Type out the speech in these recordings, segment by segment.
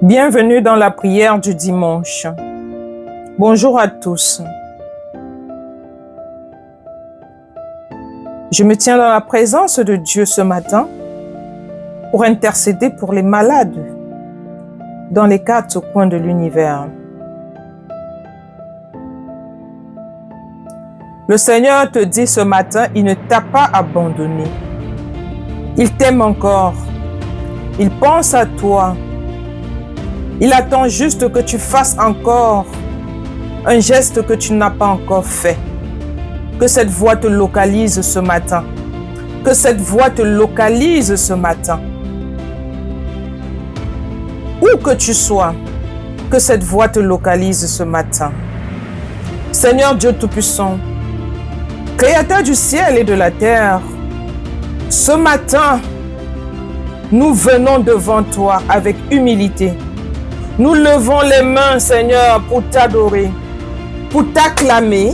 Bienvenue dans la prière du dimanche. Bonjour à tous. Je me tiens dans la présence de Dieu ce matin pour intercéder pour les malades dans les 4 coins de l'univers. Le Seigneur te dit ce matin, il ne t'a pas abandonné. Il t'aime encore. Il pense à toi. Il attend juste que tu fasses encore un geste que tu n'as pas encore fait. Que cette voix te localise ce matin. Que cette voix te localise ce matin. Où que tu sois, que cette voix te localise ce matin. Seigneur Dieu Tout-Puissant, Créateur du ciel et de la terre, ce matin, nous venons devant toi avec humilité. Nous levons les mains, Seigneur, pour t'adorer, pour t'acclamer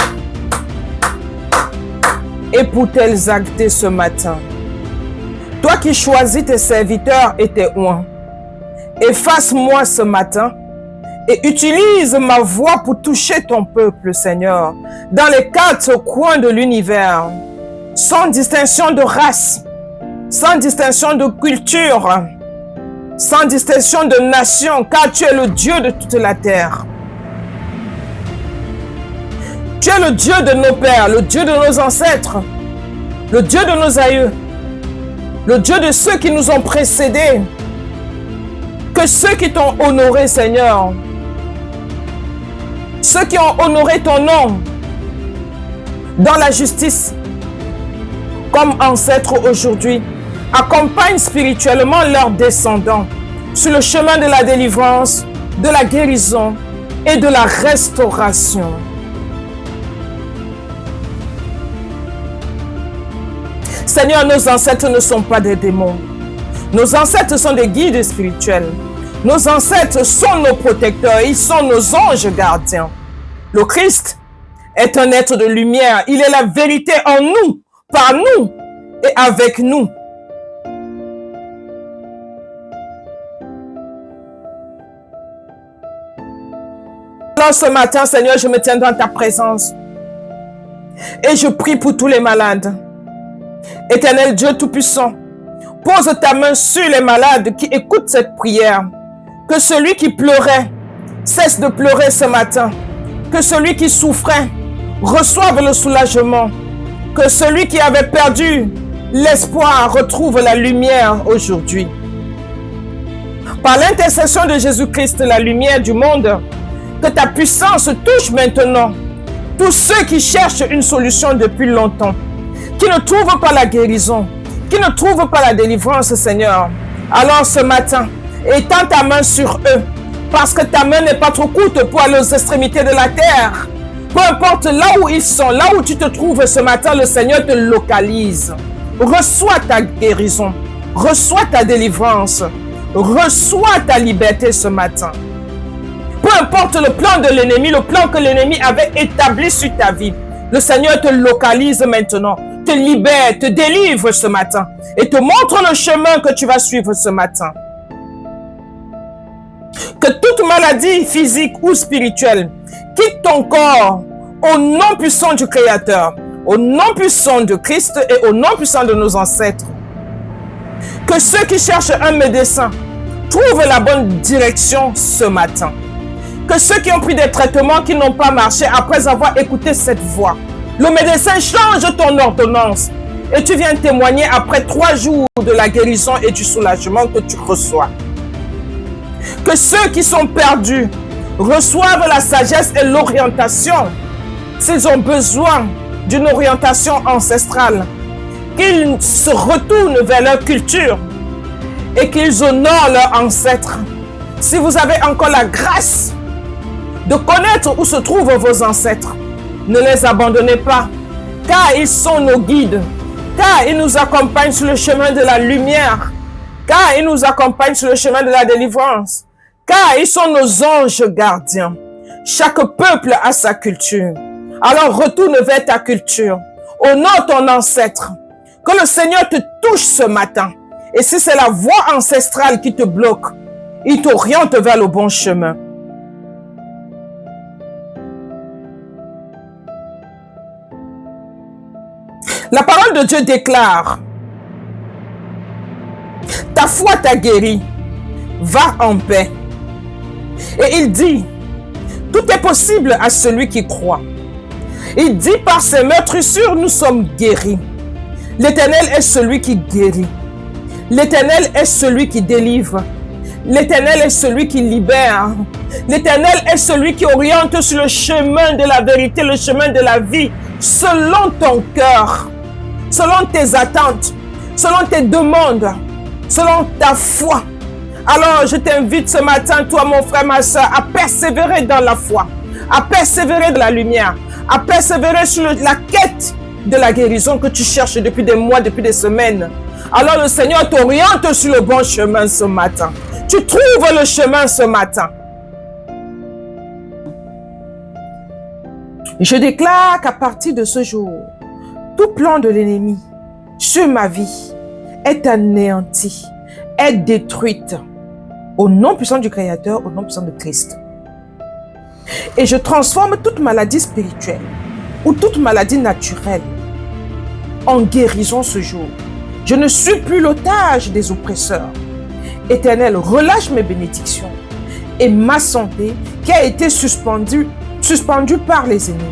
et pour t'exalter ce matin. Toi qui choisis tes serviteurs et tes oints, efface-moi ce matin et utilise ma voix pour toucher ton peuple, Seigneur, dans les 4 coins de l'univers, sans distinction de race, sans distinction de culture, sans distinction de nation, car tu es le Dieu de toute la terre. Tu es le Dieu de nos pères, le Dieu de nos ancêtres, le Dieu de nos aïeux, le Dieu de ceux qui nous ont précédés, que ceux qui t'ont honoré, Seigneur, ceux qui ont honoré ton nom dans la justice, comme ancêtres aujourd'hui, accompagnent spirituellement leurs descendants sur le chemin de la délivrance, de la guérison et de la restauration. Seigneur, nos ancêtres ne sont pas des démons. Nos ancêtres sont des guides spirituels. Nos ancêtres sont nos protecteurs. Ils sont nos anges gardiens. Le Christ est un être de lumière. Il est la vérité en nous, par nous et avec nous. Alors ce matin, Seigneur, je me tiens dans ta présence et je prie pour tous les malades. Éternel Dieu Tout-Puissant, pose ta main sur les malades qui écoutent cette prière. Que celui qui pleurait cesse de pleurer ce matin. Que celui qui souffrait reçoive le soulagement. Que celui qui avait perdu l'espoir retrouve la lumière aujourd'hui. Par l'intercession de Jésus-Christ, la lumière du monde, que ta puissance touche maintenant tous ceux qui cherchent une solution depuis longtemps, qui ne trouvent pas la guérison, qui ne trouvent pas la délivrance, Seigneur. Alors ce matin, étends ta main sur eux, parce que ta main n'est pas trop courte pour aller aux extrémités de la terre. Peu importe là où ils sont, là où tu te trouves ce matin, le Seigneur te localise. Reçois ta guérison, reçois ta délivrance, reçois ta liberté ce matin. Peu importe le plan de l'ennemi, le plan que l'ennemi avait établi sur ta vie, le Seigneur te localise maintenant, te libère, te délivre ce matin et te montre le chemin que tu vas suivre ce matin. Que toute maladie physique ou spirituelle quitte ton corps au nom puissant du Créateur, au nom puissant de Christ et au nom puissant de nos ancêtres. Que ceux qui cherchent un médecin trouvent la bonne direction ce matin. Que ceux qui ont pris des traitements qui n'ont pas marché après avoir écouté cette voix, le médecin change ton ordonnance et tu viens témoigner après 3 jours de la guérison et du soulagement que tu reçois. Que ceux qui sont perdus reçoivent la sagesse et l'orientation s'ils ont besoin d'une orientation ancestrale, qu'ils se retournent vers leur culture et qu'ils honorent leurs ancêtres. Si vous avez encore la grâce de connaître où se trouvent vos ancêtres, ne les abandonnez pas, car ils sont nos guides, car ils nous accompagnent sur le chemin de la lumière, car ils nous accompagnent sur le chemin de la délivrance, car ils sont nos anges gardiens. Chaque peuple a sa culture. Alors retourne vers ta culture, honore ton ancêtre, que le Seigneur te touche ce matin. Et si c'est la voix ancestrale qui te bloque, Il t'oriente vers le bon chemin. La parole de Dieu déclare: ta foi t'a guéri, va en paix. Et il dit: tout est possible à celui qui croit. Il dit: par ses meurtrissures, nous sommes guéris. L'Éternel est celui qui guérit. L'Éternel est celui qui délivre. L'Éternel est celui qui libère. L'Éternel est celui qui oriente sur le chemin de la vérité, le chemin de la vie, selon ton cœur, selon tes attentes, selon tes demandes, selon ta foi. Alors, je t'invite ce matin, toi, mon frère, ma soeur, à persévérer dans la foi, à persévérer dans la lumière, à persévérer sur la quête de la guérison que tu cherches depuis des mois, depuis des semaines. Alors, le Seigneur t'oriente sur le bon chemin ce matin. Tu trouves le chemin ce matin. Je déclare qu'à partir de ce jour, tout plan de l'ennemi sur ma vie est anéanti, est détruite. Au nom puissant du Créateur, au nom puissant de Christ. Et je transforme toute maladie spirituelle ou toute maladie naturelle en guérison ce jour. Je ne suis plus l'otage des oppresseurs. Éternel, relâche mes bénédictions et ma santé qui a été suspendue par les ennemis.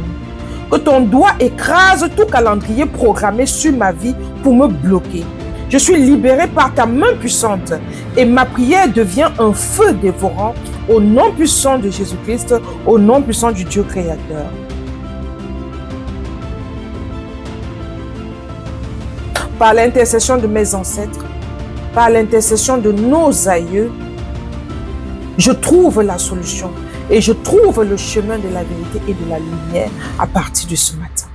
Que ton doigt écrase tout calendrier programmé sur ma vie pour me bloquer. Je suis libéré par ta main puissante et ma prière devient un feu dévorant au nom puissant de Jésus-Christ, au nom puissant du Dieu créateur. Par l'intercession de mes ancêtres, par l'intercession de nos aïeux, je trouve la solution et je trouve le chemin de la vérité et de la lumière à partir de ce matin.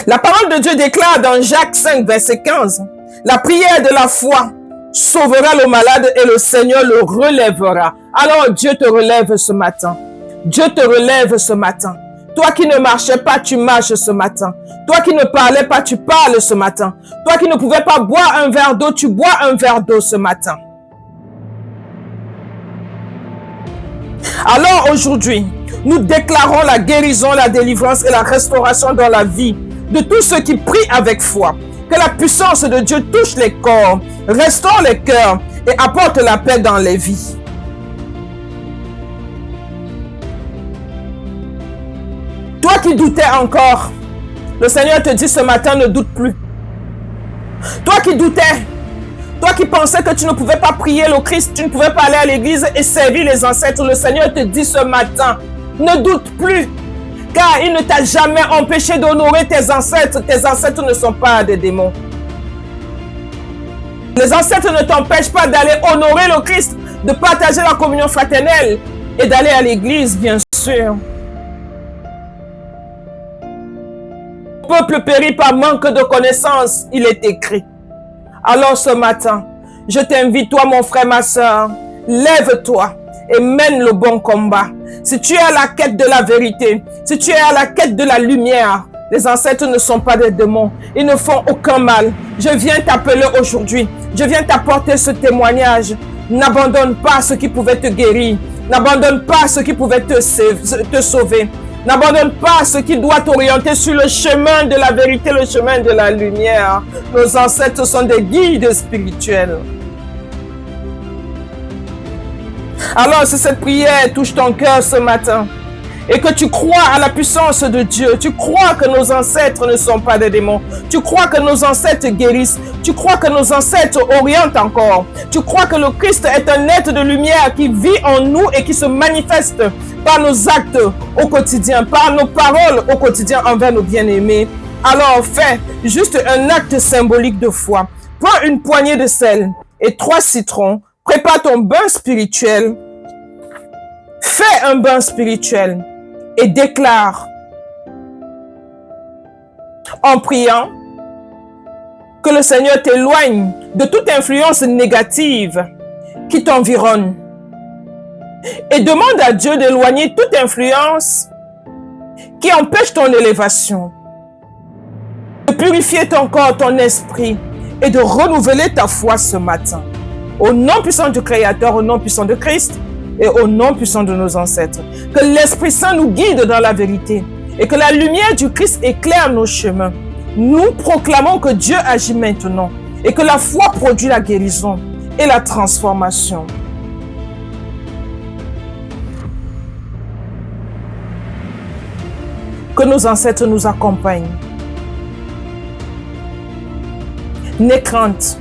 La parole de Dieu déclare dans Jacques 5, verset 15, « La prière de la foi sauvera le malade et le Seigneur le relèvera. » Alors Dieu te relève ce matin. Dieu te relève ce matin. Toi qui ne marchais pas, tu marches ce matin. Toi qui ne parlais pas, tu parles ce matin. Toi qui ne pouvais pas boire un verre d'eau, tu bois un verre d'eau ce matin. Alors aujourd'hui, nous déclarons la guérison, la délivrance et la restauration dans la vie de tous ceux qui prient avec foi. Que la puissance de Dieu touche les corps, restaure les cœurs et apporte la paix dans les vies. Toi qui doutais encore, le Seigneur te dit ce matin, ne doute plus. Toi qui doutais, toi qui pensais que tu ne pouvais pas prier le Christ, tu ne pouvais pas aller à l'église et servir les ancêtres, le Seigneur te dit ce matin, ne doute plus. Car il ne t'a jamais empêché d'honorer tes ancêtres. Tes ancêtres ne sont pas des démons. Les ancêtres ne t'empêchent pas d'aller honorer le Christ, de partager la communion fraternelle et d'aller à l'église, bien sûr. Le peuple périt par manque de connaissances, il est écrit. Alors ce matin, je t'invite, toi mon frère, ma soeur, lève-toi et mène le bon combat. Si tu es à la quête de la vérité, si tu es à la quête de la lumière, les ancêtres ne sont pas des démons. Ils ne font aucun mal. Je viens t'appeler aujourd'hui. Je viens t'apporter ce témoignage. N'abandonne pas ce qui pouvait te guérir. N'abandonne pas ce qui pouvait te sauver. N'abandonne pas ce qui doit t'orienter sur le chemin de la vérité, le chemin de la lumière. Nos ancêtres sont des guides spirituels. Alors, si cette prière touche ton cœur ce matin et que tu crois à la puissance de Dieu, tu crois que nos ancêtres ne sont pas des démons, tu crois que nos ancêtres guérissent, tu crois que nos ancêtres orientent encore, tu crois que le Christ est un être de lumière qui vit en nous et qui se manifeste par nos actes au quotidien, par nos paroles au quotidien envers nos bien-aimés, alors fais juste un acte symbolique de foi. Prends une poignée de sel et 3 citrons. Prépare ton bain spirituel. Fais un bain spirituel et déclare en priant que le Seigneur t'éloigne de toute influence négative qui t'environne. Et demande à Dieu d'éloigner toute influence qui empêche ton élévation. De purifier ton corps, ton esprit et de renouveler ta foi ce matin. Au nom puissant du Créateur, au nom puissant de Christ et au nom puissant de nos ancêtres. Que l'Esprit Saint nous guide dans la vérité et que la lumière du Christ éclaire nos chemins. Nous proclamons que Dieu agit maintenant et que la foi produit la guérison et la transformation. Que nos ancêtres nous accompagnent. N'aie crainte.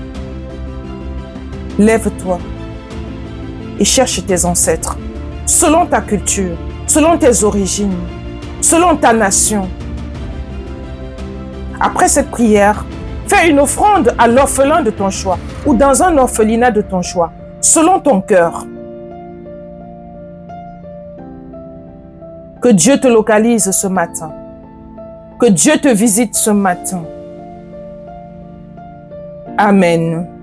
Lève-toi et cherche tes ancêtres, selon ta culture, selon tes origines, selon ta nation. Après cette prière, fais une offrande à l'orphelin de ton choix ou dans un orphelinat de ton choix, selon ton cœur. Que Dieu te localise ce matin. Que Dieu te visite ce matin. Amen.